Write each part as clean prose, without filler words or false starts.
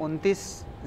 29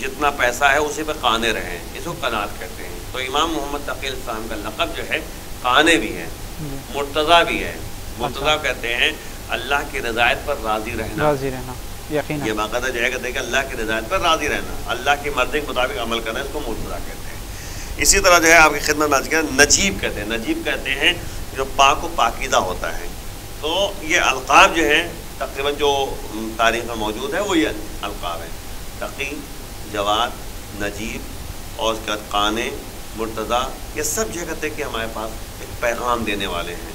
جتنا پیسہ ہے اسی پہ قانے رہیں، اس کو قناعت کہتے ہیں۔ تو امام محمد تقی الاسلام کا لقب جو ہے قانے بھی ہے، مرتضیٰ بھی ہے۔ مرتضیٰ کہتے ہیں اللہ کی رضایت پر راضی رہنا، یقیناً یہ باقاعدہ جو ہے کہتے ہیں کہ اللہ کی رضایت پر راضی رہنا، اللہ کی مرضی کے مطابق عمل کرنا، اس کو مرتضیٰ کہتے ہیں۔ اسی طرح جو ہے آپ کی خدمت میں عرض کیا، نجیب کہتے ہیں، نجیب کہتے ہیں جو پاک و پاکیزہ ہوتا ہے۔ تو یہ القاب جو ہیں تقریباً جو تاریخ میں موجود ہے وہ یہ القاب ہیں، تقی، جواد، نجیب اور اس کے بعد قانے، مرتضیٰ، یہ سب جو کہتے ہیں کہ ہمارے پاس ایک پیغام دینے والے ہیں،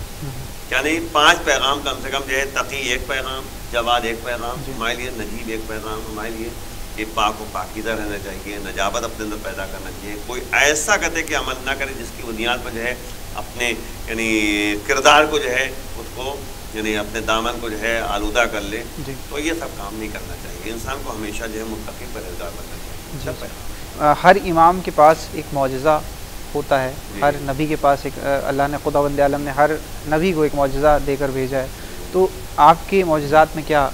یعنی 5 پیغام کم سے کم جو ہے، تقی ایک پیغام، جواد ایک پیغام ہمارے لیے، نجیب ایک پیغام ہمارے لیے کہ پاک و پاکیزہ رہنا چاہیے، نجابت اپنے اندر پیدا کرنا چاہیے، کوئی ایسا کہتے کہ عمل نہ کرے جس کی بنیاد پر جو ہے اپنے یعنی کردار کو جو ہے اس کو یعنی اپنے دامن کو جو ہے آلودہ کر لے، تو یہ سب کام نہیں کرنا چاہیے۔ انسان کو ہمیشہ جو ہے متقی پرہیزگار بننا چاہیے۔ ہر امام کے پاس ایک معجزہ ہوتا ہے، ہر نبی کے پاس ایک، اللہ نے خداوند عالم نے ہر نبی کو ایک معجزہ دے کر بھیجا ہے، تو آپ کے معجزات میں کیا؟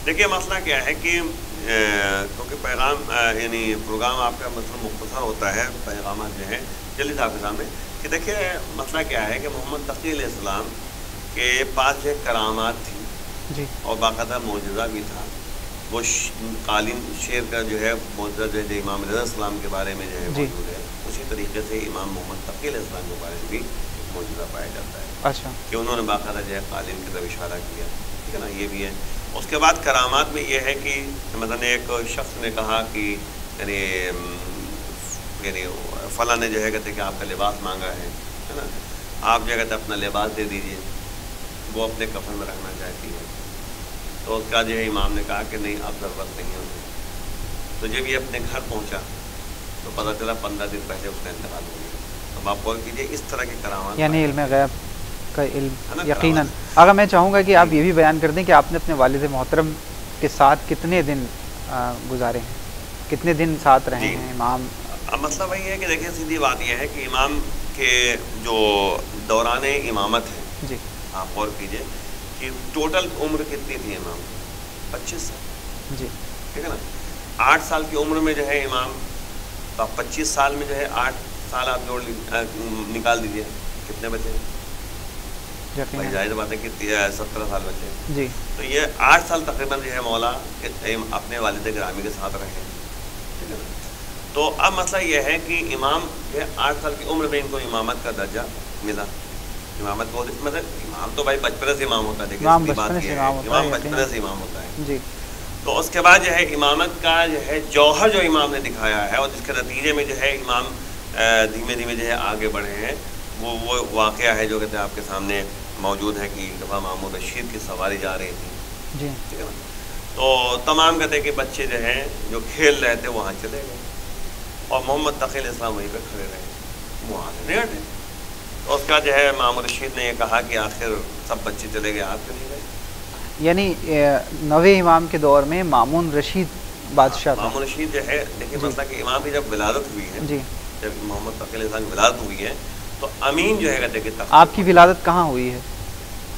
دیکھیے مسئلہ کیا ہے کہ کیونکہ پیغام یعنی پروگرام آپ کا مطلب مختصر ہوتا ہے، پیغامات جو ہیں جلدی آپ کے سامنے کہ دیکھیے مسئلہ کیا ہے کہ محمد تقی علیہ السلام کے پاس جو کرامات تھی اور باقاعدہ معجزہ بھی تھا۔ وہ قالین شیر کا جو ہے معجزہ جو ہے امام رضا السلام کے بارے میں جو ہے موجود ہے، اسی طریقے سے امام محمد تقی علیہ السلام کے بارے میں بھی معجزہ پایا جاتا ہے، اچھا، کہ انہوں نے باقاعدہ جو ہے قالین کی طرف اشارہ کیا، ٹھیک ہے نا، یہ بھی ہے۔ اس کے بعد کرامات میں یہ ہے کہ مثلاً ایک شخص نے کہا کہ یعنی فلاں نے جو ہے کہتے کہ آپ کا لباس مانگا ہے نا، آپ جو ہے کہتے اپنا لباس دے دیجئے، وہ اپنے کفن میں رکھنا چاہتی ہے، تو اس کا جو ہے امام نے کہا کہ نہیں اب ضرورت نہیں ہوتی۔ تو جب یہ اپنے گھر پہنچا تو پتہ چلا 15 دن پہلے اس کا انتقال ہو گیا۔ اب آپ غور کیجیے اس طرح کے کرامات، یعنی علم غیب کا علم یقیناً۔ اگر میں چاہوں گا کہ آپ یہ بھی بیان کر دیں کہ آپ نے اپنے والد محترم کے ساتھ کتنے دن گزارے ہیں، کتنے دن ساتھ رہے ہیں امام؟ اب مسئلہ وہی ہے کہ دیکھیں سیدھی بات یہ ہے کہ امام کے جو دوران امامت ہے، جی آپ غور کیجیے کہ ٹوٹل عمر کتنی تھی امام؟ 25 سال، جی ٹھیک ہے نا۔ 8 سال کی عمر میں جو ہے امام، تو آپ 25 سال میں جو ہے 8 سال آپ جوڑ نکال دیجیے، کتنے بچے؟ بھائی ظاہر بات ہے کہ 17 سال بچے، جی۔ تو یہ 8 سال تقریباً جو ہے مولا اپنے والد گرامی کے ساتھ رہے، ٹھیک ہے نا۔ تو اب مسئلہ یہ ہے کہ امام جو ہے 8 سال کی عمر میں ان کو امامت کا درجہ ملا۔ امامت کو مطلب امام تو بھائی بچپن سے امام ہوتا ہے، لیکن اس کی بات یہ ہے امام بچپن سے امام ہوتا ہے، جی۔ تو اس کے بعد جو ہے امامت کا جو ہے جوہر جو امام نے دکھایا ہے اور جس کے نتیجے میں جو ہے امام دھیمے دھیمے جو ہے آگے بڑھے ہیں، وہ واقعہ ہے جو کہتے ہیں آپ کے سامنے موجود ہے کہ ایک دفعہ مامون رشید کی سواری جا رہی تھی، جی، ٹھیک ہے نا، تو تمام کہتے ہیں کہ بچے جو ہیں جو کھیل رہے تھے وہاں چلے گئے اور محمد تقی علیہ السلام وہیں پہ کھڑے رہے، وہاں سے نہیں ہٹے۔ تو اس کا جو ہے مامون رشید نے یہ کہا کہ آخر سب بچے چلے گئے، آپ کیوں نہیں گئے؟ یعنی 9ویں امام کے دور میں مامون رشید بادشاہ تھا۔ مامون رشید جو ہے دیکھیے مسئلہ کہ امام کی جب ولادت ہوئی ہے، جی، جب محمد تقی علیہ السلام کی ولادت ہوئی ہے تو امین جو ہے کہتے کہ آپ کی ولادت کہاں ہوئی ہے؟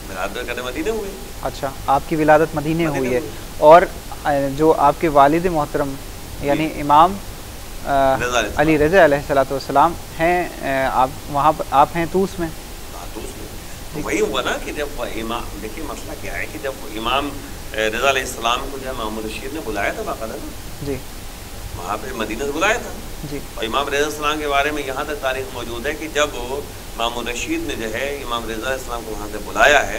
ولادت کہتے مدینے ہوئی۔ اچھا، آپ کی ولادت مدینے ہوئی ہے، اور جو آپ کے والد محترم یعنی امام علی رضا علیہ السلام ہیں، آپ وہاں آپ ہیں طوس میں؟ وہی ہوا نا کہ جب امام، دیکھیے مسئلہ کیا ہے کہ جب امام رضا علیہ السلام کو جو ہے مامون رشید نے بلایا تھا باقاعدہ، جی، وہاں پہ مدینہ سے بلایا تھا، جی، اور امام رضا السلام کے بارے میں یہاں تک تاریخ موجود ہے کہ جب مامون رشید نے جو ہے امام رضا علیہ السلام کو وہاں سے بلایا ہے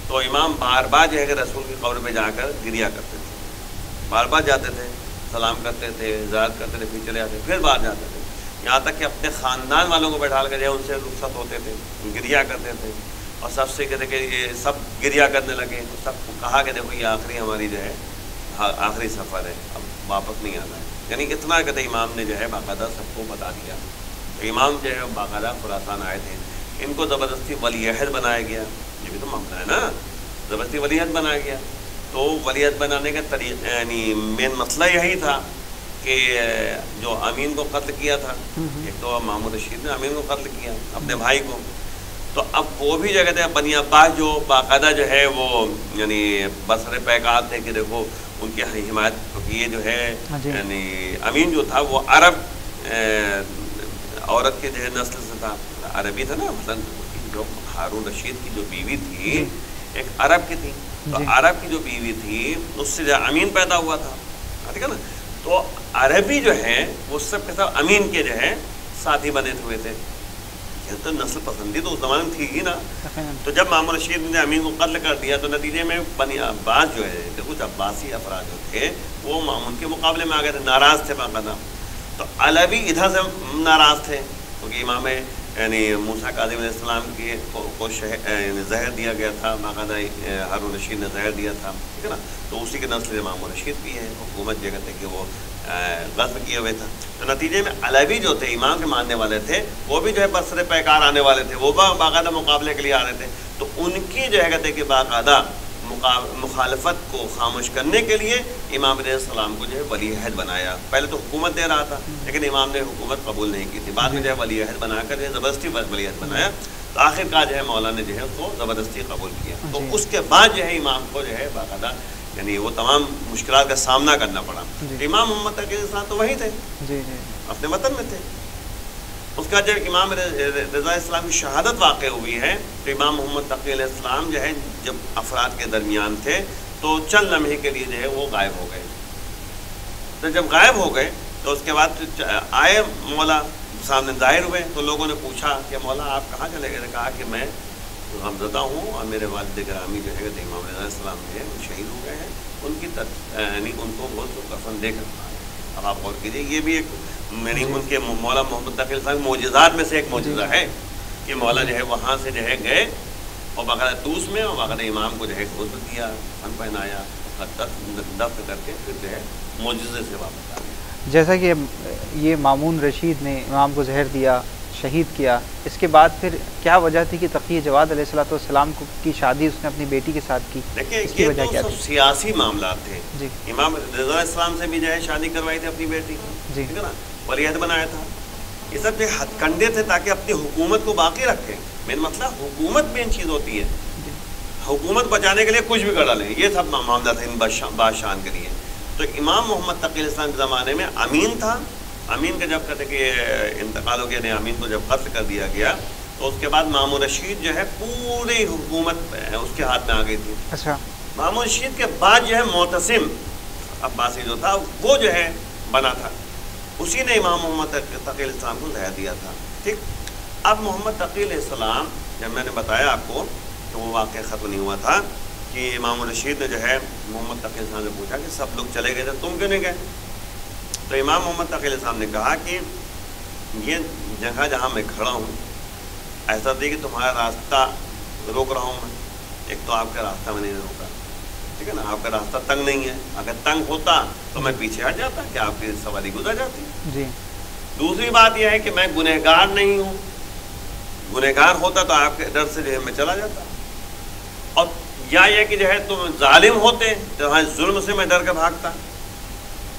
تو امام بار بار جو ہے کہ رسول کی قبر پہ جا کر گریا کرتے تھے، بار بار جاتے تھے، سلام کرتے تھے، زیارت کرتے تھے، پھر چلے جاتے، پھر باہر جاتے تھے، یہاں تک کہ اپنے خاندان والوں کو بیٹھا کر جو ہے ان سے رخصت ہوتے تھے، گریا کرتے تھے، اور سب سے کہتے کہ یہ سب گریا کرنے لگے، سب کو کہا کہ دیکھو یہ آخری ہماری جو ہے آخری سفر ہے، اب واپس نہیں آنا ہے، یعنی اتنا کہتے امام نے جو ہے باقاعدہ سب کو بتا دیا۔ تو امام جو ہے باقاعدہ خراسان آئے تھے، ان کو زبردستی ولی عہد بنایا گیا، یہ بھی تو معاملہ ہے نا، زبردستی ولی عہد بنایا گیا۔ تو ولی عہد بنانے کا طریقہ یعنی مین مسئلہ یہی تھا کہ جو امین کو قتل کیا تھا، ایک تو مامون رشید نے امین کو قتل کیا اپنے بھائی کو، تو اب وہ بھی جو کہتے ہیں بنی عباس جو باقاعدہ جو ہے وہ یعنی برسر پیکار تھے کہ دیکھو ان کی حمایت، کیونکہ یہ جو ہے یعنی امین جو تھا وہ عرب عورت کے جو ہے نسل سے تھا، عربی تھا نا، مثلا جو ہارون رشید کی جو بیوی تھی ایک عرب کی تھی، تو عرب کی جو بیوی تھی اس سے جو امین پیدا ہوا تھا، ٹھیک ہے نا. تو عربی جو ہے وہ سب کے سب امین کے جو ہے ساتھی بنے ہوئے تھے. یہ تو نسل پسندی تو اس زمانے میں تھی ہی نا. تو جب مامون رشید نے امین کو قتل کر دیا تو نتیجے میں بنی عباس جو ہے کچھ عباسی افراد جو تھے وہ مامون کے مقابلے میں آ گئے تھے، ناراض تھے باقاعدہ. تو علوی ادھر سے ناراض تھے کیونکہ امام یعنی موسیٰ کاظم علیہ السلام کی کو زہر دیا گیا تھا، باقاعدہ ہارون رشید نے زہر دیا تھا، ٹھیک ہے نا. تو اسی کے نسل مامون رشید بھی ہے، حکومت جو کہتے کہ وہ غصب کیے ہوئے تھا. تو نتیجے میں علوی جو تھے امام کے ماننے والے تھے وہ بھی جو ہے برسر پیکار آنے والے تھے، وہ باقاعدہ مقابلے کے لیے آ رہے تھے. تو ان کی جو ہے کہتے کہ باقاعدہ مخالفت کو خاموش کرنے کے لیے امام علیہ السلام کو جو ہے ولی عہد بنایا. پہلے تو حکومت دے رہا تھا لیکن امام نے حکومت قبول نہیں کی تھی، بعد میں جو ہے ولی عہد بنا کر جو ہے زبردستی ولی عہد بنایا. تو آخر کار جو ہے مولا نے جو ہے اس کو زبردستی قبول کیا. تو اس کے بعد جو ہے امام کو جو ہے باقاعدہ یعنی وہ تمام مشکلات کا سامنا کرنا پڑا. امام محمد تقی الاسلام تو وہی تھے، اپنے وطن میں تھے. اس کا جب امام رضا اسلام کی شہادت واقع ہوئی ہے تو امام محمد تقی علیہ السلام جو ہے جب افراد کے درمیان تھے تو چند لمحے کے لیے جو ہے وہ غائب ہو گئے. تو جب غائب ہو گئے تو اس کے بعد آئے مولا سامنے ظاہر ہوئے تو لوگوں نے پوچھا کہ مولا آپ کہاں چلے گئے؟ کہا کہ میں غمزدہ ہوں اور میرے والد گرامی جو ہے امام رضا السلام جو ہے وہ شہید ہو گئے ہیں، ان کی یعنی ان کو بہت کفن دے کر. اب آپ غور کیجیے، یہ بھی ایک یعنی ان کے مولا محمد تقی الاسلام معجزات میں سے ایک معجزہ ہے کہ مولا جو ہے وہاں سے جو ہے گئے اور باقاعدہ توس میں اور باقاعدہ امام کو جو ہے غسل کیا، کفن پہنایا، دفن کر کے پھر جو ہے معجزے سے واپس آ گئے. جیسا کہ یہ مامون رشید نے امام کو زہر دیا، شہید کیا، اس کے بعد پھر کیا وجہ تھی کہ تقی جواد علیہ السلام کی شادی اس نے اپنی بیٹی کے ساتھ کی؟ دیکھیں یہ تو سب سیاسی معاملات تھے. امام رضا السلام سے بھی جو ہے شادی کروائی تھی اپنی بیٹی کی، ٹھیک ہے نا، ولی عہد بنایا تھا. یہ سب جو ہتھ کنڈے تھے تاکہ اپنی حکومت کو باقی رکھیں. مین مسئلہ حکومت مین چیز ہوتی ہے، حکومت بچانے کے لیے کچھ بھی کر ڈالیں. یہ سب معاملہ تھا ان بادشاہان کے لیے. تو امام محمد تقی الاسلام کے زمانے میں امین تھا. امین کا جب کہتے کہ انتقال ہو گیا، امین کو جب قتل کر دیا گیا تو اس کے بعد مامون رشید جو ہے پوری حکومت اس کے ہاتھ میں آ گئی تھی. اچھا. مامون رشید کے بعد جو ہے معتصم عباسی جو تھا وہ جو ہے بنا تھا، اسی نے امام محمد تقی الاسلام کو زہر دیا تھا. ٹھیک. اب محمد تقی علیہ السلام جب میں نے بتایا آپ کو کہ وہ واقعہ ختم نہیں ہوا تھا کہ امام رشید نے جو ہے محمد تقی الاسلام سے پوچھا کہ سب لوگ چلے گئے تھے تم کیوں نہیں گئے؟ تو امام محمد تقی الاسلام نے کہا کہ یہ جگہ جہاں میں کھڑا ہوں ایسا نہیں کہ تمہارا راستہ روک رہا ہوں میں. ایک تو آپ کا راستہ میں نہیں روکا، ٹھیک ہے نا، آپ کا راستہ تنگ نہیں ہے. اگر تنگ ہوتا تو میں پیچھے ہٹ جاتا کہ آپ کی سواری گزر جاتی. جی. دوسری بات یہ ہے کہ میں گنہگار نہیں ہوں، گنہگار ہوتا تو آپ کے ڈر سے جو ہے میں چلا جاتا. اور یا یہ کہ جو ہے تم ظالم ہوتے تو تمہارے ظلم سے میں ڈر کے بھاگتا،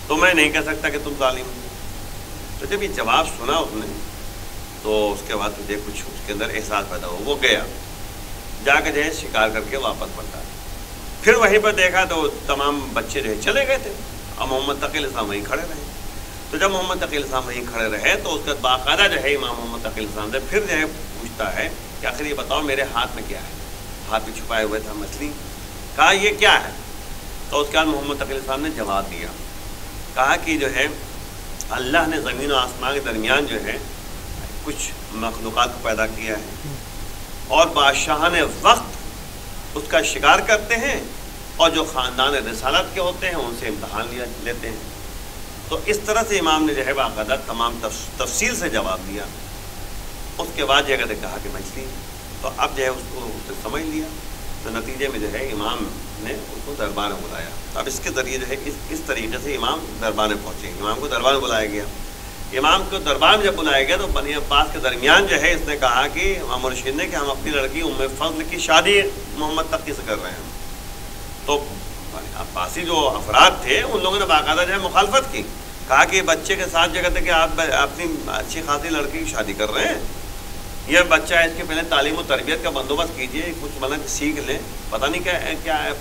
تو میں نہیں کہہ سکتا کہ تم ظالم ہو. تو جب یہ جواب سنا اس نے تو اس کے بعد مجھے کچھ اس کے اندر احساس پیدا ہوا. وہ گیا جا کے جو ہے شکار کر کے واپس پلٹا. پھر وہیں پر دیکھا تو تمام بچے جو ہے چلے گئے تھے اور محمد تقی الاسلام وہیں کھڑے رہے. تو جب محمد تقی الاسلام وہیں کھڑے رہے تو اس کا باقاعدہ جو ہے امام محمد تقی الاسلام سے پھر جو ہے پوچھتا ہے کہ آخر یہ بتاؤ میرے ہاتھ میں کیا ہے؟ ہاتھ میں چھپائے ہوئے تھا مچھلی. کہا یہ کیا ہے؟ تو اس کے بعد محمد تقی الاسلام نے جواب دیا، کہا کہ جو ہے اللہ نے زمین و آسمان کے درمیان جو ہے کچھ مخلوقات کو پیدا کیا ہے اور بادشاہان وقت اس کا شکار کرتے ہیں اور جو خاندان رسالت کے ہوتے ہیں ان سے امتحان لیتے ہیں. تو اس طرح سے امام نے جو ہے باقاعدہ تمام تفصیل سے جواب دیا. اس کے بعد یہ کہا کہ مچھلی، تو اب جو ہے اس کو سمجھ لیا. تو نتیجے میں جو ہے امام نے اس کو دربار میں بلایا. اب اس کے ذریعے جو ہے اس طریقے سے امام دربار میں پہنچے. امام کو دربار میں بلایا گیا. امام کو دربار میں جب بلایا گیا تو بنی عباس کے درمیان جو ہے اس نے کہا کہ امام رشید نے کہ ہم اپنی لڑکی ام فضل کی شادی محمد تقی سے کر رہے ہیں. تو عباسی جو افراد تھے ان لوگوں نے باقاعدہ جو ہے مخالفت کی، کہا کہ بچے کے ساتھ جگہ تھے کہ آپ اپنی اچھی خاصی لڑکی کی شادی کر رہے ہیں. یہ بچہ ہے، اس کے پہلے تعلیم و تربیت کا بندوبست کیجیے، کچھ مطلب سیکھ لیں، پتہ نہیں کیا ہے،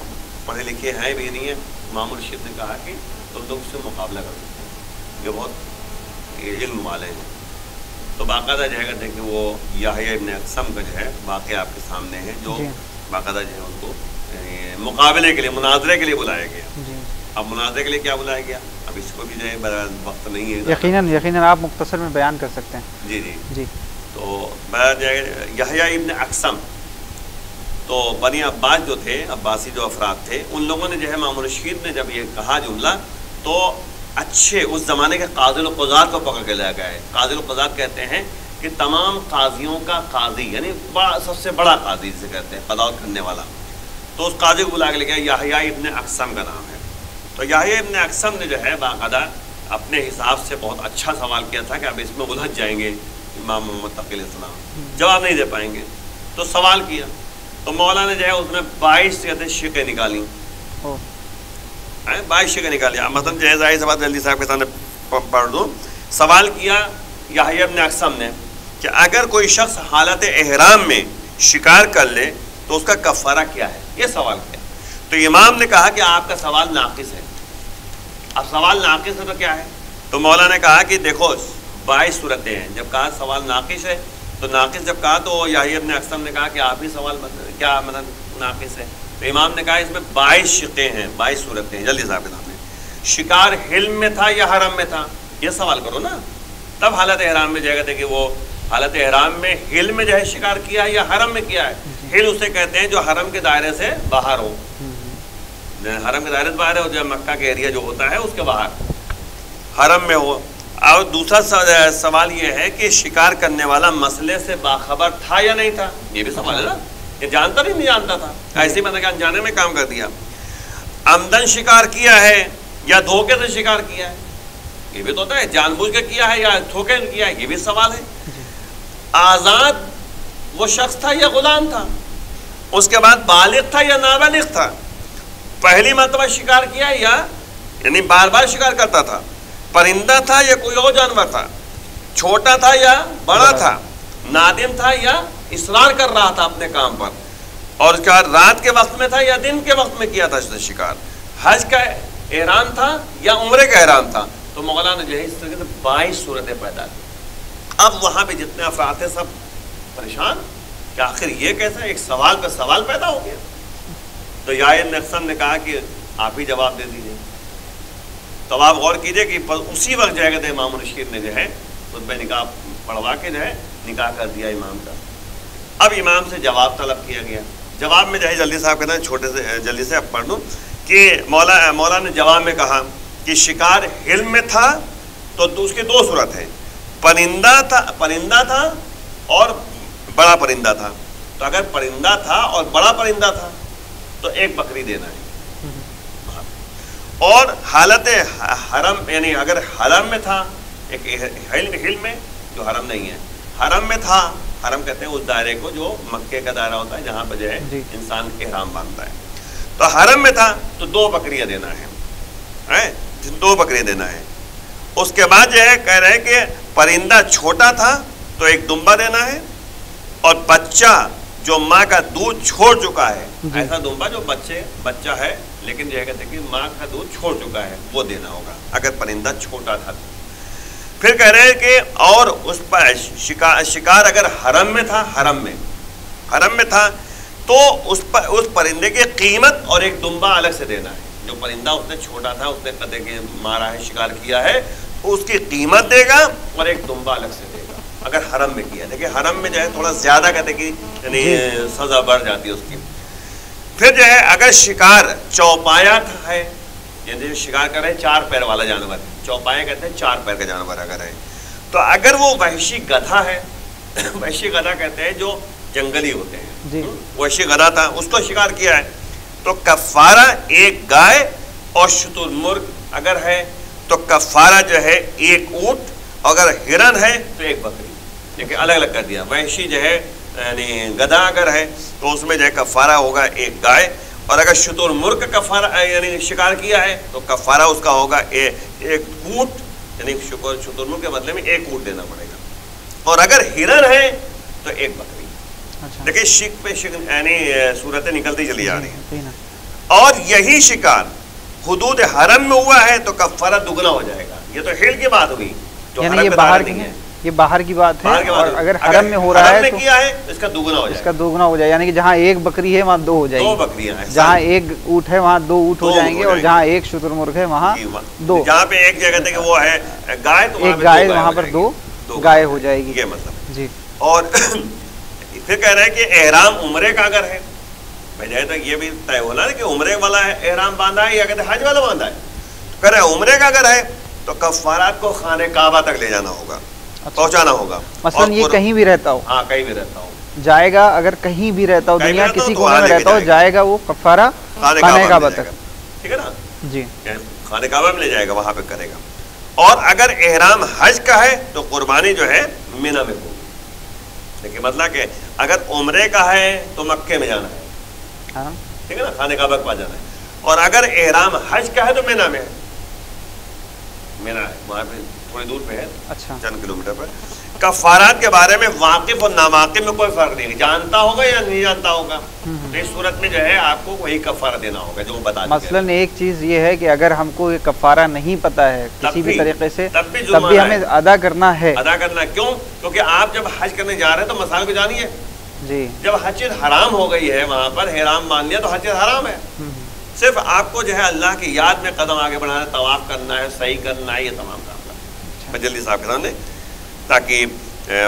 پڑھے لکھے ہیں بھی نہیں ہیں۔ امام الرشید نے کہا کہ تم لوگ اس سے مقابلہ کر سکتے ہیں، یہ بہت علم والے ہیں۔ تو باقاعدہ جو ہے کہتے ہیں کہ وہ یحییٰ ابن اقسم کا جو ہے واقعہ آپ کے سامنے ہے، جو باقاعدہ جو ہے ان کو مقابلے کے لیے، مناظرے کے لیے بلایا گیا۔ اب مناظرے کے لیے کیا بلایا گیا، اب اس کو بھی جو ہے وقت نہیں ہے، یقیناً آپ مختصر میں بیان کر سکتے ہیں۔ جی جی جی۔ تو یحییٰ ابن اقسم، تو بنی عباس جو تھے، عباسی جو افراد تھے، ان لوگوں نے جو ہے امام الرشید نے جب یہ کہا جملہ، تو اچھے اس زمانے کے قاضی القضات کو پکڑ کے لے گئے۔ قاضی القضات کہتے ہیں کہ تمام قاضیوں کا قاضی، یعنی سب سے بڑا قاضی جسے کہتے ہیں، قضاوت کرنے والا۔ تو اس قاضی کو بلا کے لے گیا، یحییٰ ابن اقسم کا نام ہے۔ تو یحییٰ ابن اقسم نے جو ہے باقاعدہ اپنے حساب سے بہت اچھا سوال کیا تھا کہ اب اس میں الجھ جائیں گے امام محمد تقی علیہ السلام، جواب نہیں دے پائیں گے، تو سوال کیا۔ تو مولا نے جو ہے اس میں 22 شقیں نکالی، 22 شقیں نکالی۔ مثلاً جو ہے ظاہر سی بات جلدی صاحب کے سامنے پڑھ دوں۔ سوال کیا یحییٰ ابن اقسم نے کہ اگر کوئی شخص حالت احرام میں شکار کر لے تو اس کا کفارہ کیا ہے، یہ سوال کیا۔ تو امام نے کہا کہ آپ کا سوال ناقص ہے۔ اب سوال ناقص ہے تو کیا ہے؟ تو مولا نے کہا کہ دیکھو 22 صورتیں ہیں، جب کہا سوال ناقص ہے تو ناقص جب کہا تو یحییٰ ابن اقسم نے کہا کہ آپ ہی سوال کیا مطلب ناقص ہے۔ تو امام نے کہا اس میں 22 شقیں ہیں، 22 صورتیں ہیں۔ جلدی صاحب کے سامنے شکار حلم میں تھا یا حرم میں تھا، یہ سوال کرو نا۔ تب حالت احرام میں جگہ تھے کہ وہ حالت احرام میں حلم میں جو ہے شکار کیا ہے یا حرم میں کیا ہے۔ حل اسے کہتے ہیں جو حرم کے دائرے سے باہر ہو، حرم کے دائرے سے باہر ہو، جو مکہ کے ایریا جو ہوتا ہے اس کے باہر، حرم میں ہو۔ اور دوسرا سوال یہ ہے کہ شکار کرنے والا مسئلے سے باخبر تھا یا نہیں تھا، یہ بھی سوال ہے نا، یہ جانتا نہیں جانتا تھا، ایسی مطلب کہ انجانے میں کام کر دیا۔ عمدن شکار کیا ہے یا دھوکے سے شکار کیا ہے، یہ بھی تو ہوتا ہے، جان بوجھ کے کیا ہے یا دھوکے سے کیا ہے، یہ بھی سوال ہے۔ آزاد وہ شخص تھا یا غلام تھا، اس کے بعد بالغ تھا یا نابالغ تھا، پہلی مرتبہ شکار کیا یا یعنی بار بار شکار کرتا تھا، پرندہ تھا یا کوئی اور جانور تھا، چھوٹا تھا یا بڑا تھا، نادم تھا یا اصرار کر رہا تھا اپنے کام پر، اور اس کے بعد رات کے وقت میں تھا یا دن کے وقت میں کیا تھا شکار، حج کا احرام تھا یا عمرے کا احرام تھا۔ تو مولانا جو ہے اس طرح سے 22 صورتیں پیدا کی۔ اب وہاں پہ جتنے افراد تھے سب پریشان کہ آخر یہ کیسا ایک سوال پہ سوال پیدا ہو گیا۔ تو یحییٰ ابن اقسم نے کہا کہ آپ ہی جواب دے دیجیے۔ تو آپ غور کیجیے کہ اسی وقت جو ہے امام الرشید نے جو ہے خطبہ نکاح پڑھوا کے جو ہے نکاح کر دیا امام کا۔ اب امام سے جواب طلب کیا گیا۔ جواب میں جو ہے جلدی صاحب کہتے ہیں چھوٹے سے جلدی سے اب پڑھ دوں کہ مولا نے جواب میں کہا کہ شکار حلم میں تھا تو اس کی 2 صورت ہے، پرندہ تھا اور بڑا پرندہ تھا۔ تو اگر پرندہ تھا اور بڑا پرندہ تھا تو 1 بکری دینا ہے، اور حالت حرم یعنی اگر حرم میں تھا، ایک حلم میں جو حرم نہیں ہے، حرم میں تھا، حرم کہتے ہیں اس دائرے کو جو مکے کا دائرہ ہوتا ہے جہاں پہ جو ہے انسان احرام باندھتا ہے، تو حرم میں تھا تو 2 بکریاں دینا ہے، 2 بکریاں دینا ہے۔ اس کے بعد جو ہے کہہ رہے ہیں کہ پرندہ چھوٹا تھا تو 1 دمبا دینا ہے، اور بچہ جو ماں کا دودھ چھوڑ چکا ہے، ایسا دمبا جو بچہ ہے لیکن جو ہے کہتے ہیں کہ ماں کا دودھ چھوڑ چکا ہے، وہ دینا ہوگا اگر پرندہ چھوٹا تھا۔ پھر کہہ رہے ہیں کہ اور اس پر شکار اگر حرم میں تھا، حرم میں تھا تو اس پرندے کی قیمت اور 1 دمبا الگ سے دینا ہے۔ جو پرندہ اس نے چھوٹا تھا، اس نے کہتے کہ مارا ہے، شکار کیا ہے، اس کی قیمت دے گا اور 1 دمبا الگ سے دے گا اگر حرم میں کیا۔ دیکھیں حرم میں جو ہے تھوڑا زیادہ کہتے کہ یعنی سزا بڑھ جاتی ہے اس کی۔ پھر جو ہے اگر شکار چوپایا ہے، یعنی شکار کر رہے 4 پیر والا جانور ہے، چوپایا کہتے ہیں 4 پیر کا جانور اگر ہے، تو اگر وہ وحشی گدھا ہے، وحشی گدھا کہتے ہیں جو جنگلی ہوتے ہیں، وحشی گدھا تھا، اس کو شکار کیا ہے تو کفارہ 1 گائے، اور شتر مرغ اگر ہے تو کفارہ جو ہے 1 اونٹ، اگر ہرن ہے تو 1 بکری، لیکن الگ الگ کر دیا۔ وحشی جو ہے یعنی گدھا اگر ہے تو اس میں جو ہے کفارہ ہوگا 1 گائے، اور اگر شتر مرغ کا کفارہ یعنی شکار کیا ہے تو کفارہ اس کا ہوگا 1 اونٹ، یعنی شتر مرغ کے بدلے میں 1 اونٹ دینا پڑے گا، اور اگر ہرن ہے تو ایک بکری. اچھا دیکھیں شک پہ شک یعنی صورتیں نکلتی چلی جا رہی جی ہیں. نا. اور یہی شکار حدود حرم میں ہوا ہے تو کفارہ دگنا ہو جائے گا. یہ تو حل کی بات ہوئی جو یعنی حرم یہ میں باہر داخل کی نہیں ہے. یہ باہر کی بات ہے. باہر کی بات اور ہے. اگر حرم میں ہو رہا حرم ہے میں تو کیا ہے اس کا دگنا ہو اس جائے کا گا. دوگنا ہو جائے. یعنی کہ جہاں ایک بکری ہے وہاں 2 ہو جائے دو گی. بکریاں ہیں. جہاں ایک اونٹ ہے وہاں 2 اونٹ ہو دو جائیں اونٹ گے. ہو اور جائیں جہاں ایک شتر مرغ ہے وہاں 2. جہاں پہ ایک جگہ تھے کہ وہ ہے گائے تو ایک گائے وہاں پر 2 گائے ہو جائے گی. یہ مطلب. جی. اور پھر کہہ رہے ہیں کہ احرام عمرے کا اگر ہے بجائے تو یہ بھی طے ہونا کہ عمرے والا احرام باندھا ہے یا کہتے حج والا باندھا ہے. کہہ رہے ہیں عمرے کا اگر ہے تو کفارات کو خانہ کعبہ تک لے جانا ہوگا, پہنچانا ہوگا. مثلا یہ کہیں بھی رہتا ہو, ہاں کہیں بھی رہتا ہو, جائے گا. اگر کہیں بھی رہتا ہو, دنیا کسی کونے میں رہتا ہو, جائے گا وہ کفارہ خانہ کعبہ تک. ٹھیک ہے نا. جی. خانہ کعبہ میں لے جائے گا, وہاں پہ کرے گا. اور اگر احرام حج کا ہے تو قربانی جو ہے مینا میں ہوگی. لیکن مطلب کہ اگر عمرے کا ہے تو مکے میں جانا ہے, ہاں ٹھیک ہے نا, خانہ کعبہ کے پاس جانا ہے. اور اگر احرام حج کا ہے تو مینا میں ہے. مینا ہے وہاں پہ تھوڑی دور پہ ہے, اچھا چند کلومیٹر پر. کفارات کے بارے میں واقف اور ناواقف میں کوئی فرق نہیں, جانتا ہوگا یا نہیں جانتا ہوگا. تو اس صورت میں جو ہے آپ کو وہی کفارہ دینا ہوگا جو وہ بتا دیں. مثلاً ایک چیز یہ ہے کہ اگر ہم کو یہ کفارہ نہیں پتہ ہے کسی بھی طریقے سے, تب بھی ہمیں ادا کرنا ہے. ادا کرنا کیوں؟ کیونکہ آپ جب حج کرنے جا رہے ہیں تو مسائل کو جانیے. جی. جب حج حرام ہو گئی ہے وہاں پر احرام باندھ لیا تو حج حرام ہے. صرف آپ کو جو ہے اللہ کی یاد میں قدم آگے بڑھانا, طواف کرنا ہے, صحیح کرنا ہے, یہ تمام کام کرنا ہے. جلدی صاحب کے سامنے تاکہ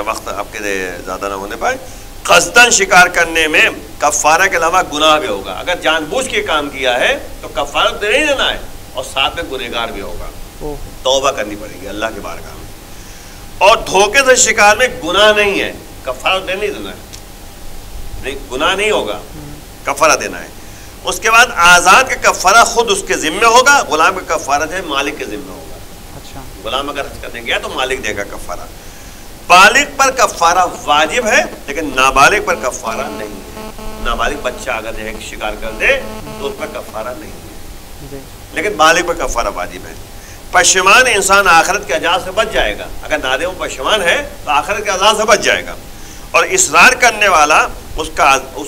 وقت آپ کے زیادہ نہ ہونے پائے. قصدن شکار کرنے میں کفارہ کے علاوہ گناہ بھی ہوگا. اگر جان بوجھ کے کام کیا ہے تو کفارہ دے نہیں دینا ہے, اور ساتھ میں گنہگار بھی ہوگا, توبہ کرنی پڑے گی اللہ کے بارگاہ میں. اور دھوکے سے شکار میں گناہ نہیں ہے, کفارہ دے نہیں دینا ہے, نہیں گناہ نہیں ہوگا, کفارہ دینا ہے. اس کے بعد آزاد کا کفارہ خود اس کے ذمہ ہوگا, غلام کا کفارہ جو ہے مالک کے ذمہ ہوگا. اچھا. غلام اگر حج کرنے گیا تو مالک دے گا کفارہ. بالغ پر کفارہ واجب ہے لیکن نابالغ پر کفارہ نہیں ہے. نابالغ بچہ اگر جو ہے شکار کر دے تو اس پر کفارہ نہیں ہے, لیکن بالغ پر کفارہ واجب ہے. پشیمان انسان آخرت کے عذاب سے بچ جائے گا. اگر نادم پشیمان ہے تو آخرت کے عذاب سے بچ جائے گا. اور اصرار کرنے والا اس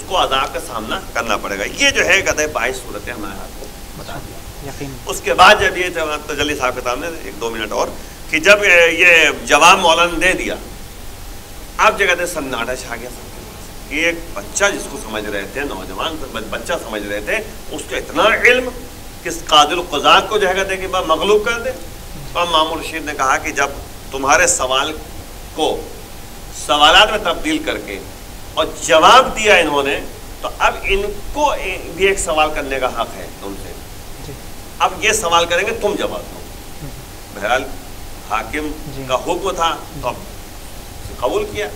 کو عذاب کا سامنا کرنا پڑے گا. یہ جو ہے کہتے ہیں 22 صورتیں ہمارے ہاتھ کو بتا دیا. اس کے بعد جب یہ تجلی صاحب کے سامنے 1-2 منٹ اور کہ جب یہ جواب مولانا نے دے دیا, آپ جو کہتے ہیں سناٹا چھا گیا سب کے پاس کہ ایک بچہ جس کو سمجھ رہے تھے, نوجوان بچہ سمجھ رہے تھے, اس کو اتنا علم کس قادر القضات کو جو ہے کہتے ہیں کہ مغلوب کر دے. تو امام رشید نے کہا کہ جب تمہارے سوال کو سوالات میں تبدیل کر کے اور جواب دیا انہوں نے, تو اب ان کو بھی ایک سوال کرنے کا حق ہے تم سے. اب یہ سوال کریں گے, تم جواب دو. بہرحال حاکم کا حکم تھا تو اب قبول کیا.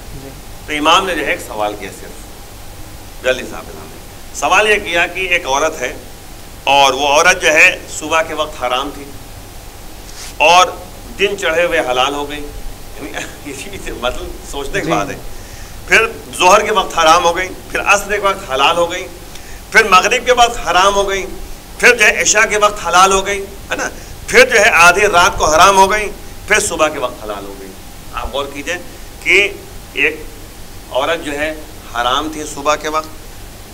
تو امام نے جو ہے ایک سوال کیا, صرف جلدی صاحب نے سوال یہ کیا کہ ایک عورت ہے اور وہ عورت جو ہے صبح کے وقت حرام تھی اور دن چڑھے ہوئے حلال ہو گئی. مطلب سوچنے کی بات ہے. پھر ظہر کے وقت حرام ہو گئی, پھر عصر کے وقت حلال ہو گئی, پھر مغرب کے وقت حرام ہو گئی, پھر جو ہے عشاء کے وقت حلال ہو گئی, ہے نا, پھر جو ہے آدھی رات کو حرام ہو گئی, پھر صبح کے وقت حلال ہو گئی. آپ غور کیجئے کہ ایک عورت جو ہے حرام تھی صبح کے وقت,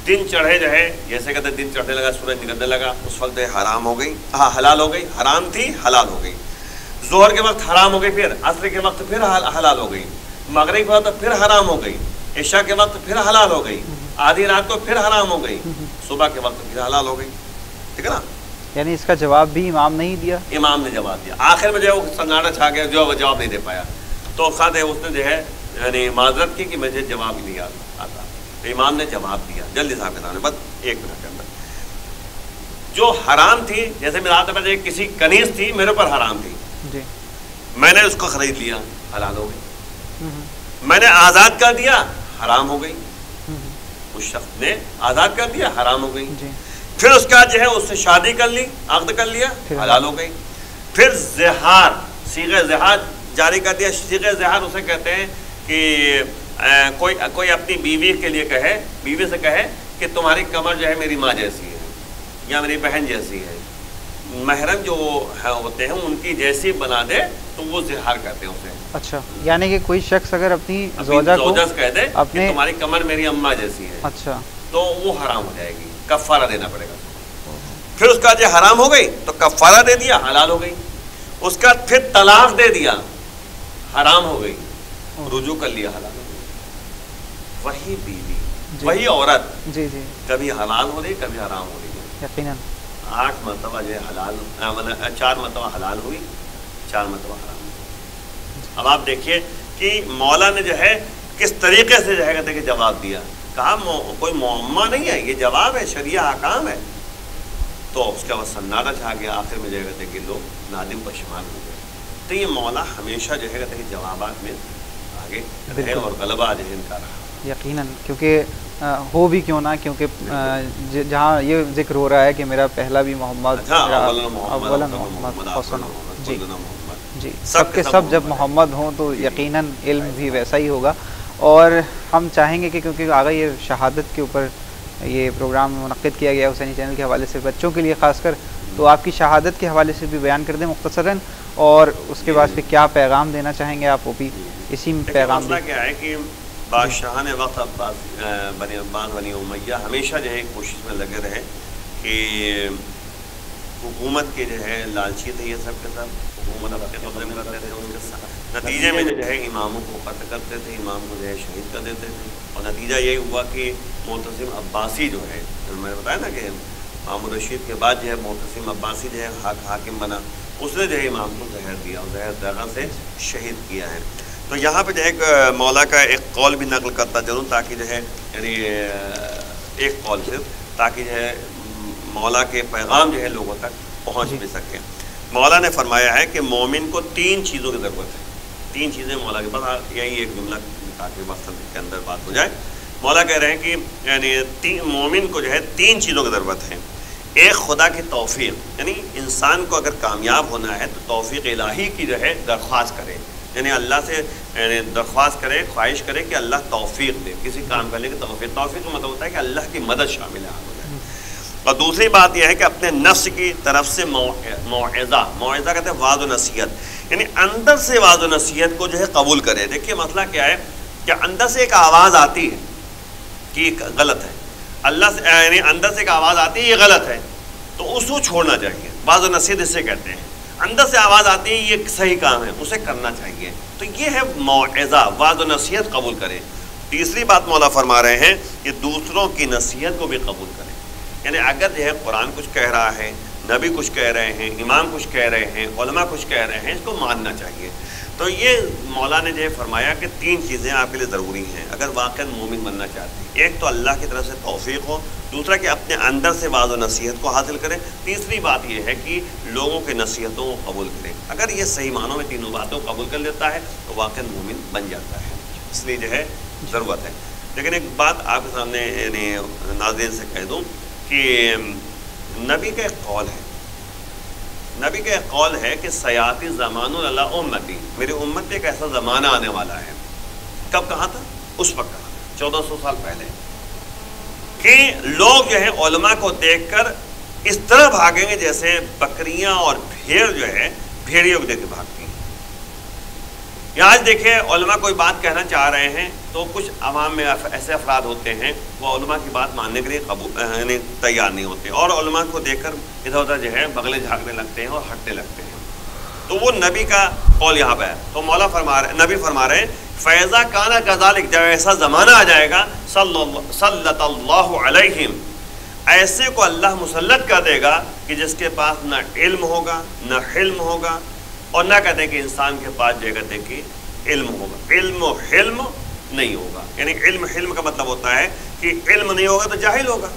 دن چڑھے جو ہے جیسے کہتے دن چڑھنے لگا, سورج نکلنے لگا, اس وقت جو ہے حرام ہو گئی, حلال ہو گئی. حرام تھی حلال ہو گئی. ظہر کے وقت حرام ہو گئی, پھر عصر کے وقت پھر حلال ہو گئی, مغرب کے وقت پھر حرام ہو گئی, عشاء کے وقت پھر حلال ہو گئی, آدھی رات کو پھر حرام ہو گئی, صبح کے وقت پھر حلال ہو گئی. ٹھیک ہے نا. یعنی اس کا جواب بھی امام نہیں دیا, امام نے جواب دیا. آخر میں جو ہے وہ سناٹا چھا گیا, جو وہ جواب نہیں دے پایا. تو خود اس نے جو ہے یعنی معذرت کی کہ مجھے جواب ہی نہیں آتا. تو امام نے جواب دیا جلدی صاحب کے سامنے, بس 1 منٹ کے اندر. جو حرام تھی, جیسے میرے ہاتھ میں کسی کنیز تھی میرے اوپر حرام تھی, میں نے اس کو خرید لیا, حلال ہو گئی. میں نے آزاد کر دیا, حرام ہو گئی. اس شخص نے آزاد کر دیا, حرام ہو گئی. پھر اس کے بعد جو ہے اس سے شادی کر لی, عقد کر لیا, حلال ہو گئی. پھر زہار, صیغہ زہار جاری کر دیا. صیغہ زہار اسے کہتے ہیں کہ کوئی اپنی بیوی کے لیے کہے, بیوی سے کہے کہ تمہاری کمر جو ہے میری ماں جیسی ہے یا میری بہن جیسی ہے, محرم جو ہوتے ہیں ان کی جیسی بنا دے تو وہ زہار کہتے ہیں اسے. اچھا، یعنی کہ کوئی شخص اگر اپنی زوجہ کو کہہ دے اپنے کہ تمہاری کمر میری اماں جیسی ہے, اچھا, تو وہ حرام ہو جائے گی, کفارہ دینا پڑے گا. پھر اس کا جو حرام ہو گئی تو کفارہ دے دیا, حلال ہو گئی. اس کا پھر طلاق دے دیا, حرام ہو گئی, رجوع کر لیا, حلال ہو گئی. وہی بیوی, وہی عورت جی جی کبھی حلال ہو رہی, کبھی حرام ہو رہی ہے. یقیناً 8 مرتبہ جو ہے حلال, 4 مرتبہ حلال ہوئی, 4 مرتبہ حرام ہوئی. اب آپ دیکھیے کہ مولا نے جو ہے کس طریقے سے جو ہے کہتے کہ جواب دیا. کہا کوئی معمہ نہیں ہے, یہ جواب ہے, شریعہ احکام ہے. تو اس کے بعد سناٹا چھا گیا, آخر میں جو ہے کہتے کہ لوگ نادم پشیمان ہو گئے. تو یہ مولا ہمیشہ جو ہے کہتے کہ جوابات میں آگے رہے اور غلبہ جو ہے ان کا رہا. یقیناً, کیونکہ ہو بھی کیوں نہ, کیونکہ جہاں یہ ذکر ہو رہا ہے کہ میرا پہلا بھی محمد, اولا محمد, حسن, جی جی, سب کے سب جب محمد ہوں تو یقیناً علم بھی ویسا ہی ہوگا. اور ہم چاہیں گے کہ کیونکہ آگے یہ شہادت کے اوپر یہ پروگرام منعقد کیا گیا حسینی چینل کے حوالے سے بچوں کے لیے خاص کر, تو آپ کی شہادت کے حوالے سے بھی بیان کر دیں مختصراً, اور اس کے بعد پھر کیا پیغام دینا چاہیں گے آپ, وہ بھی اسی میں پیغام مسئلہ کیا ہے کہ بادشاہان وقت بنی عباس بنی امیہ ہمیشہ جو ہے کوشش میں لگے رہے کہ حکومت کے جو ہے لالچی تھے یہ سب کے سب, حکومت اپنے قبضے میں رکھتے تھے. اس کے نتیجے میں جو ہے اماموں کو قتل کرتے تھے, امام کو جو ہے شہید کر دیتے تھے. اور نتیجہ یہی ہوا کہ معتصم عباسی جو ہے, میں نے بتایا نا کہ مامون رشید کے بعد جو ہے معتصم عباسی جو ہے حاکم بنا, اس نے جو ہے امام کو زہر دیا اور زہر دغا سے شہید کیا ہے. تو یہاں پہ جو ایک مولا کا ایک قول بھی نقل کرتا چلوں تاکہ جو ہے یعنی ایک قول صرف, تاکہ جو ہے مولا کے پیغام جو ہے لوگوں تک پہنچ بھی سکے. مولا نے فرمایا ہے کہ مومن کو 3 چیزوں کی ضرورت ہے. 3 چیزیں مولا کے پاس, یہی ایک جملہ تاکہ مقصد کے اندر بات ہو جائے. مولا کہہ رہے ہیں کہ یعنی مومن کو جو ہے 3 چیزوں کی ضرورت ہے. ایک خدا کی توفیق, یعنی انسان کو اگر کامیاب ہونا ہے تو توفیق الہی کی جو ہے درخواست کرے, یعنی اللہ سے درخواست کرے, خواہش کرے کہ اللہ توفیق دے کسی کام کرنے کی. توفیق کا مطلب ہوتا ہے کہ اللہ کی مدد شامل ہے. اور دوسری بات یہ ہے کہ اپنے نفس کی طرف سے موعظہ, موعظہ کہتے ہیں وعظ و نصیحت, یعنی اندر سے وعظ و نصیحت کو جو ہے قبول کرے. دیکھیے مسئلہ کیا ہے کہ اندر سے ایک آواز آتی ہے کہ غلط ہے, اللہ سے یعنی اندر سے ایک آواز آتی ہے یہ غلط ہے, تو اس کو چھوڑنا چاہیے. وعظ و نصیحت اس سے کہتے ہیں. اندر سے آواز آتی ہے یہ صحیح کام ہے, اسے کرنا چاہیے. تو یہ ہے موعظہ, وعظ و نصیحت قبول کریں. تیسری بات مولا فرما رہے ہیں کہ دوسروں کی نصیحت کو بھی قبول کریں. یعنی اگر جو ہے قرآن کچھ کہہ رہا ہے, نبی کچھ کہہ رہے ہیں, امام کچھ کہہ رہے ہیں, علماء کچھ کہہ رہے ہیں, اس کو ماننا چاہیے. تو یہ مولا نے جو ہے فرمایا کہ 3 چیزیں آپ کے لیے ضروری ہیں اگر واقعا مومن بننا چاہتے ہیں. ایک تو اللہ کی طرف سے توفیق ہو, دوسرا کہ اپنے اندر سے وعظ و نصیحت کو حاصل کریں, تیسری بات یہ ہے کہ لوگوں کے نصیحتوں کو قبول کریں. اگر یہ صحیح معنوں میں تینوں باتوں کو قبول کر لیتا ہے تو واقعا مومن بن جاتا ہے. اس لیے جو ہے ضرورت ہے. لیکن ایک بات آپ کے سامنے یعنی ناظرین سے کہہ دوں کہ نبی کا ایک قول ہے, نبی کا ایک قول ہے کہ سیاتی زمان اللہ امتی, میری امت پہ ایک ایسا زمانہ آنے والا ہے. کب کہا تھا؟ اس وقت کہا, 1400 سال پہلے, کہ لوگ جو ہے علماء کو دیکھ کر اس طرح بھاگیں گے جیسے بکریاں اور بھیڑ جو ہے بھیڑیوں کو دیکھ کے بھاگتی ہیں. یہاں آج دیکھیں علماء کوئی بات کہنا چاہ رہے ہیں تو کچھ عوام میں ایسے افراد ہوتے ہیں وہ علماء کی بات ماننے کے لیے یعنی تیار نہیں ہوتے, اور علماء کو دیکھ کر ادھر ادھر جو ہے بغلیں جھانکنے لگتے ہیں اور ہٹنے لگتے ہیں. تو وہ نبی کا قول یہاں پہ ہے. تو مولا فرما رہے, نبی فرما رہے ہیں فیضا کانا کذالک, جب ایسا زمانہ آ جائے گا صلت اللہ علیہم, ایسے کو اللہ مسلط کر دے گا کہ جس کے پاس نہ علم ہوگا نہ حلم ہوگا, اور نہ کہتے کہ انسان کے پاس جو کہتے کہ علم ہوگا. علم و حلم نہیں ہوگا, یعنی علم حلم کا مطلب ہوتا ہے کہ علم نہیں ہوگا تو جاہل ہوگا,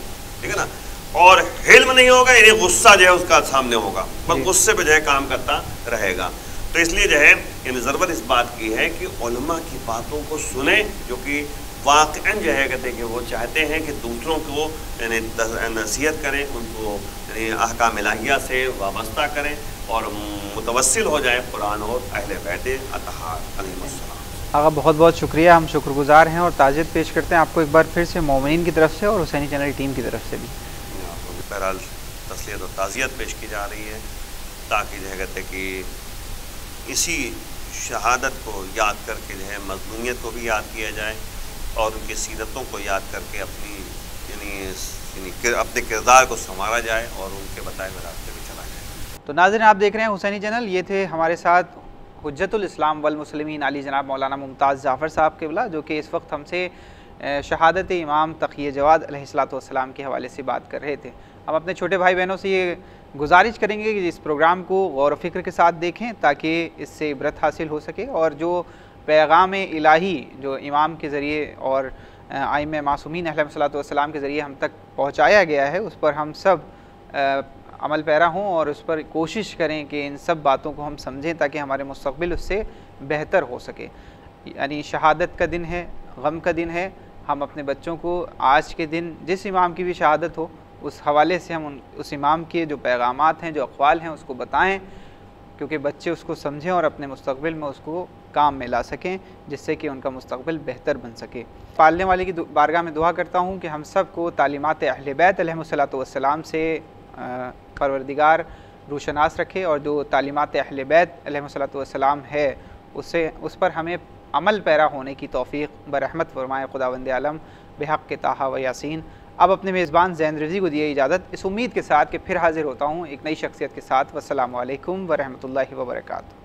ٹھیک ہے نا, اور حلم نہیں ہوگا یعنی غصہ جو ہے اس کا سامنے ہوگا, بس غصے پہ جو ہے کام کرتا رہے گا. تو اس لیے جو ہے یعنی ضرورت اس بات کی ہے کہ علماء کی باتوں کو سنیں جو کہ واقعاً جو ہے کہتے کہ وہ چاہتے ہیں کہ دوسروں کو یعنی نصیحت کریں, ان کو یعنی احکام الہیہ سے وابستہ کریں اور متوسل ہو جائیں قرآن اور اہل بیت اطہار علیہم السلام. آقا بہت بہت شکریہ, ہم شکر گزار ہیں اور تعزیت پیش کرتے ہیں آپ کو ایک بار پھر سے مومنین کی طرف سے اور حسینی چینل ٹیم کی طرف سے بھی. بہرحال تسلیت و تعزیت پیش کی جا رہی ہے تاکہ جو ہے کہتے کہ اسی شہادت کو یاد کر کے جو ہے مظلومیت کو بھی یاد کیا جائے اور ان کی سیرتوں کو یاد کر کے اپنی یعنی اپنے کردار کو سنوارا جائے اور ان کے بتائے ہوئے راستے پہ چلا جائے۔ تو ناظرین آپ دیکھ رہے ہیں حسینی چینل، یہ تھے ہمارے ساتھ حجت الاسلام والمسلمین علی جناب مولانا ممتاز جعفر صاحب قبلہ، جو کہ اس وقت ہم سے شہادت امام تقی جواد علیہ السلام کے حوالے سے بات کر رہے تھے۔ ہم اپنے چھوٹے بھائی بہنوں سے یہ گزارش کریں گے کہ اس پروگرام کو غور و فکر کے ساتھ دیکھیں تاکہ اس سے عبرت حاصل ہو سکے، اور جو پیغام الہی جو امام کے ذریعے اور ائمہ معصومین علیہ السلام کے ذریعے ہم تک پہنچایا گیا ہے، اس پر ہم سب عمل پیرا ہوں اور اس پر کوشش کریں کہ ان سب باتوں کو ہم سمجھیں تاکہ ہمارے مستقبل اس سے بہتر ہو سکے۔ یعنی شہادت کا دن ہے، غم کا دن ہے، ہم اپنے بچوں کو آج کے دن جس امام کی بھی شہادت ہو اس حوالے سے ہم اس امام کے جو پیغامات ہیں، جو اقوال ہیں، اس کو بتائیں، کیونکہ بچے اس کو سمجھیں اور اپنے مستقبل میں اس کو کام میں لا سکیں، جس سے کہ ان کا مستقبل بہتر بن سکے۔ پالنے والے کی بارگاہ میں دعا کرتا ہوں کہ ہم سب کو تعلیمات اہل بیت علیہ السلام سے پروردگار روشناس رکھے، اور جو تعلیمات اہل بیت علیہ السلام ہے اس پر ہمیں عمل پیرا ہونے کی توفیق برحمت فرمائے خداوند عالم بحق طٰہٰ و یاسین۔ اب اپنے میزبان زین رضی کو دیے اجازت، اس امید کے ساتھ کہ پھر حاضر ہوتا ہوں ایک نئی شخصیت کے ساتھ۔ والسلام علیکم ورحمۃ اللہ وبرکاتہ۔